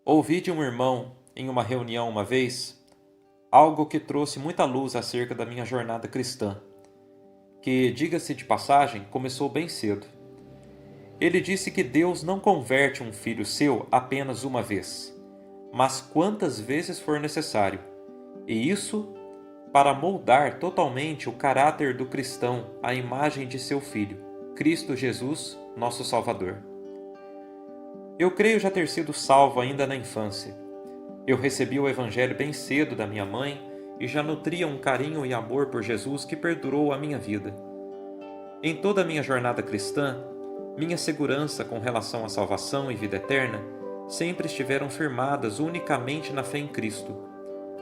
Ouvi de um irmão, em uma reunião uma vez, algo que trouxe muita luz acerca da minha jornada cristã, que, diga-se de passagem, começou bem cedo. Ele disse que Deus não converte um filho seu apenas uma vez, mas quantas vezes for necessário, e isso para moldar totalmente o caráter do cristão à imagem de seu Filho, Cristo Jesus, nosso Salvador. Eu creio já ter sido salvo ainda na infância. Eu recebi o Evangelho bem cedo da minha mãe e já nutria um carinho e amor por Jesus que perdurou a minha vida. Em toda a minha jornada cristã, minha segurança com relação à salvação e vida eterna sempre estiveram firmadas unicamente na fé em Cristo,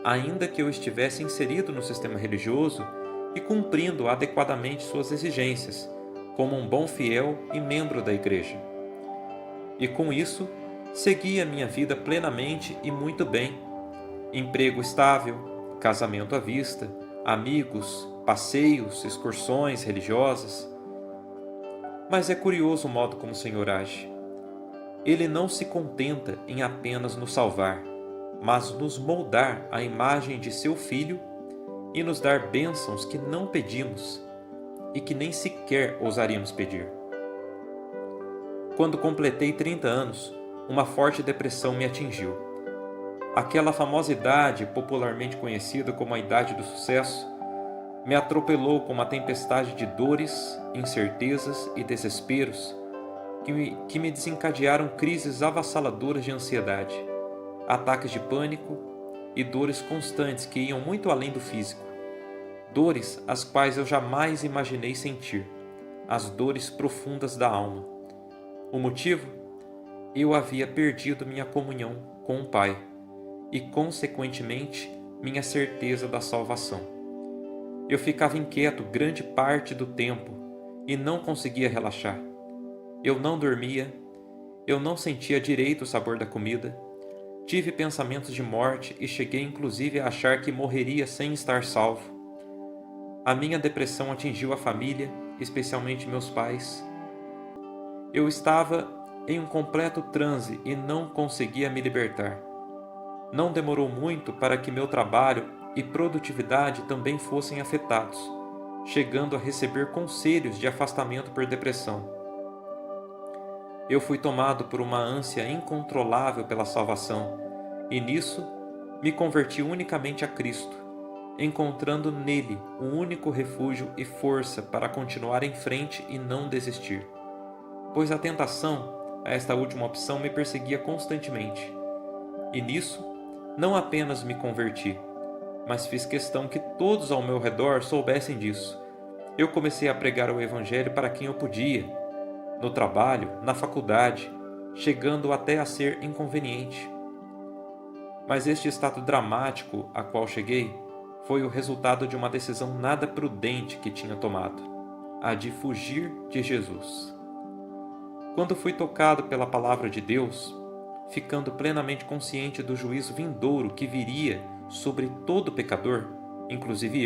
ainda que eu estivesse inserido no sistema religioso e cumprindo adequadamente suas exigências, como um bom fiel e membro da igreja. E com isso, segui a minha vida plenamente e muito bem. Emprego estável, casamento à vista, amigos, passeios, excursões religiosas. Mas é curioso o modo como o Senhor age. Ele não se contenta em apenas nos salvar, mas nos moldar à imagem de seu Filho e nos dar bênçãos que não pedimos e que nem sequer ousaríamos pedir. Quando completei 30 anos, uma forte depressão me atingiu. Aquela famosa idade, popularmente conhecida como a idade do sucesso, me atropelou com uma tempestade de dores, incertezas e desesperos que me desencadearam crises avassaladoras de ansiedade, ataques de pânico e dores constantes que iam muito além do físico. Dores as quais eu jamais imaginei sentir, as dores profundas da alma. O motivo? Eu havia perdido minha comunhão com o Pai e, consequentemente, minha certeza da salvação. Eu ficava inquieto grande parte do tempo e não conseguia relaxar. Eu não dormia, eu não sentia direito o sabor da comida, tive pensamentos de morte e cheguei inclusive a achar que morreria sem estar salvo. A minha depressão atingiu a família, especialmente meus pais. Eu estava em um completo transe e não conseguia me libertar. Não demorou muito para que meu trabalho e produtividade também fossem afetados, chegando a receber conselhos de afastamento por depressão. Eu fui tomado por uma ânsia incontrolável pela salvação, e nisso me converti unicamente a Cristo, encontrando nele o único refúgio e força para continuar em frente e não desistir. Pois a tentação a esta última opção me perseguia constantemente. E nisso, não apenas me converti, mas fiz questão que todos ao meu redor soubessem disso. Eu comecei a pregar o Evangelho para quem eu podia, no trabalho, na faculdade, chegando até a ser inconveniente. Mas este estado dramático a qual cheguei foi o resultado de uma decisão nada prudente que tinha tomado, a de fugir de Jesus. Quando fui tocado pela palavra de Deus, ficando plenamente consciente do juízo vindouro que viria sobre todo pecador, inclusive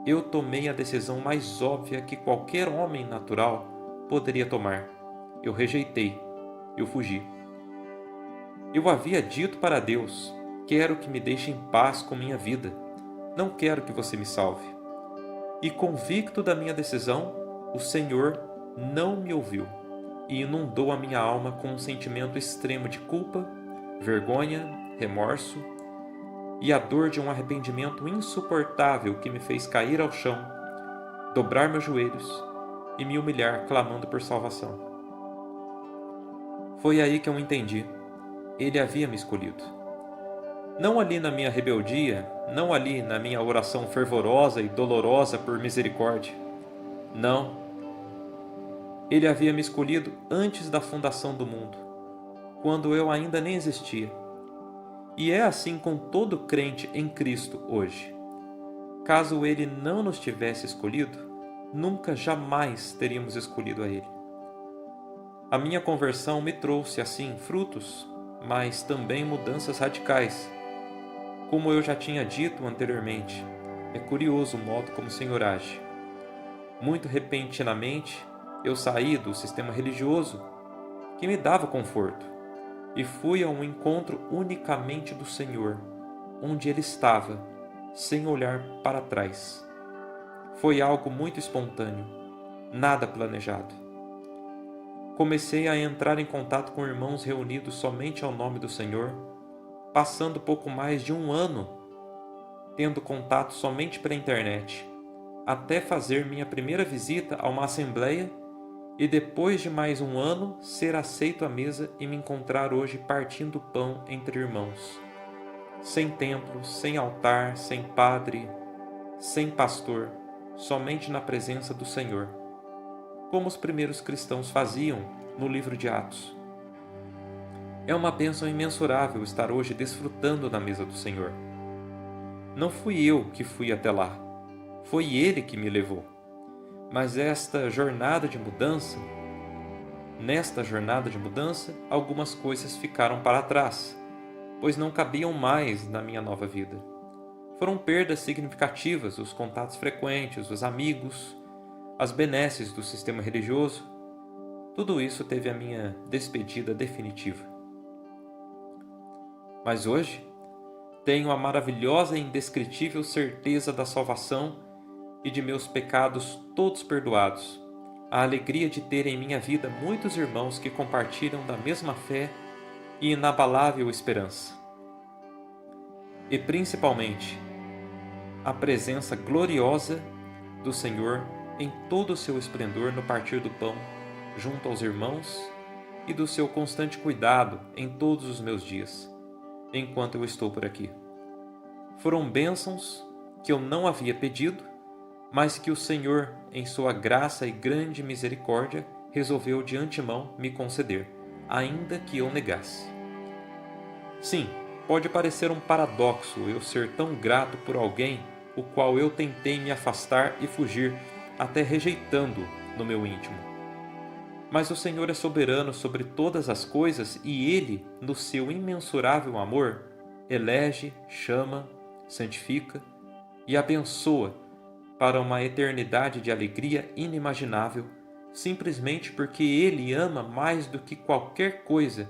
eu tomei a decisão mais óbvia que qualquer homem natural poderia tomar. Eu rejeitei, eu fugi. Eu havia dito para Deus: quero que me deixe em paz com minha vida, não quero que você me salve. E convicto da minha decisão, o Senhor não me ouviu e inundou a minha alma com um sentimento extremo de culpa, vergonha, remorso e a dor de um arrependimento insuportável que me fez cair ao chão, dobrar meus joelhos e me humilhar clamando por salvação. Foi aí que eu entendi. Ele havia me escolhido. Não ali na minha rebeldia, não ali na minha oração fervorosa e dolorosa por misericórdia. Não. Ele havia me escolhido antes da fundação do mundo, quando eu ainda nem existia. E é assim com todo crente em Cristo hoje. Caso Ele não nos tivesse escolhido, nunca jamais teríamos escolhido a Ele. A minha conversão me trouxe, assim, frutos, mas também mudanças radicais. Como eu já tinha dito anteriormente, é curioso o modo como o Senhor age. Muito repentinamente, eu saí do sistema religioso que me dava conforto e fui a um encontro unicamente do Senhor, onde Ele estava, sem olhar para trás. Foi algo muito espontâneo, nada planejado. Comecei a entrar em contato com irmãos reunidos somente ao nome do Senhor, passando pouco mais de um ano tendo contato somente pela internet, até fazer minha primeira visita a uma assembleia e depois de mais um ano ser aceito à mesa e me encontrar hoje partindo pão entre irmãos. Sem templo, sem altar, sem padre, sem pastor, somente na presença do Senhor, como os primeiros cristãos faziam no livro de Atos. É uma bênção imensurável estar hoje desfrutando da mesa do Senhor. Não fui eu que fui até lá, foi Ele que me levou. Mas nesta jornada de mudança, algumas coisas ficaram para trás, pois não cabiam mais na minha nova vida. Foram perdas significativas, os contatos frequentes, os amigos, as benesses do sistema religioso. Tudo isso teve a minha despedida definitiva. Mas hoje, tenho a maravilhosa e indescritível certeza da salvação e de meus pecados todos perdoados, a alegria de ter em minha vida muitos irmãos que compartilham da mesma fé e inabalável esperança. E principalmente, a presença gloriosa do Senhor em todo o seu esplendor no partir do pão, junto aos irmãos, e do seu constante cuidado em todos os meus dias, enquanto eu estou por aqui. Foram bênçãos que eu não havia pedido, mas que o Senhor, em sua graça e grande misericórdia, resolveu de antemão me conceder, ainda que eu negasse. Sim, pode parecer um paradoxo eu ser tão grato por alguém o qual eu tentei me afastar e fugir, até rejeitando no meu íntimo. Mas o Senhor é soberano sobre todas as coisas e Ele, no seu imensurável amor, elege, chama, santifica e abençoa para uma eternidade de alegria inimaginável, simplesmente porque Ele ama mais do que qualquer coisa,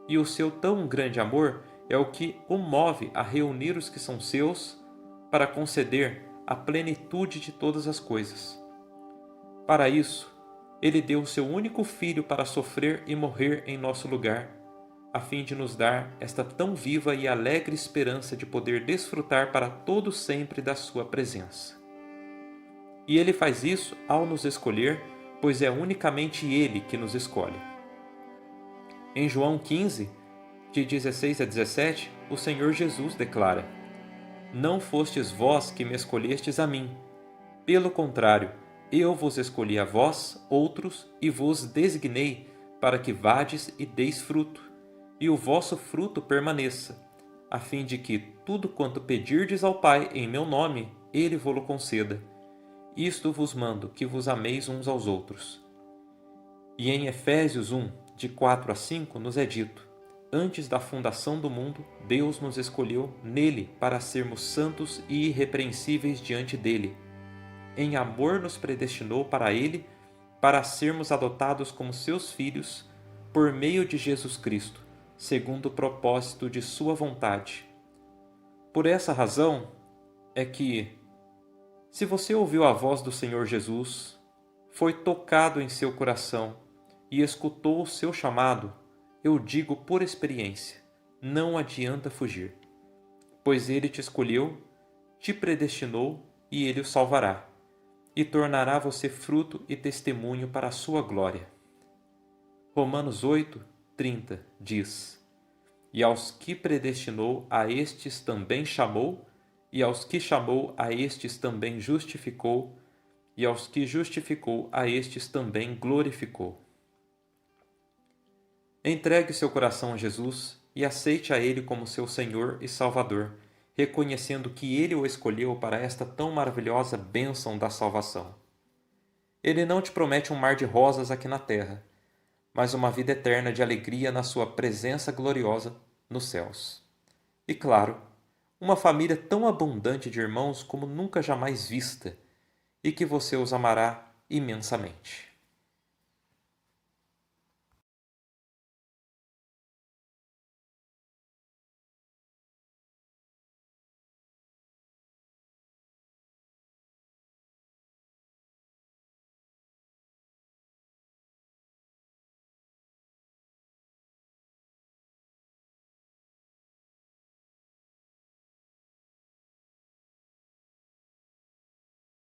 e o seu tão grande amor é o que o move a reunir os que são seus para conceder a plenitude de todas as coisas. Para isso, Ele deu o seu único Filho para sofrer e morrer em nosso lugar, a fim de nos dar esta tão viva e alegre esperança de poder desfrutar para todo sempre da sua presença. E Ele faz isso ao nos escolher, pois é unicamente Ele que nos escolhe. Em João 15, de 16 a 17, o Senhor Jesus declara: Não fostes vós que me escolhestes a mim. Pelo contrário, eu vos escolhi a vós, outros, e vos designei para que vades e deis fruto, e o vosso fruto permaneça, a fim de que tudo quanto pedirdes ao Pai em meu nome, Ele vo-lo conceda. Isto vos mando, que vos ameis uns aos outros. E em Efésios 1, de 4 a 5, nos é dito: Antes da fundação do mundo, Deus nos escolheu nele para sermos santos e irrepreensíveis diante dele. Em amor nos predestinou para ele, para sermos adotados como seus filhos, por meio de Jesus Cristo, segundo o propósito de sua vontade. Por essa razão é que, se você ouviu a voz do Senhor Jesus, foi tocado em seu coração e escutou o seu chamado, eu digo por experiência, não adianta fugir, pois Ele te escolheu, te predestinou e Ele o salvará, e tornará você fruto e testemunho para a sua glória. Romanos 8, 30 diz: E aos que predestinou, a estes também chamou, e aos que chamou, a estes também justificou, e aos que justificou, a estes também glorificou. Entregue seu coração a Jesus e aceite a Ele como seu Senhor e Salvador, reconhecendo que Ele o escolheu para esta tão maravilhosa bênção da salvação. Ele não te promete um mar de rosas aqui na terra, mas uma vida eterna de alegria na sua presença gloriosa nos céus. E claro, uma família tão abundante de irmãos como nunca jamais vista, e que você os amará imensamente.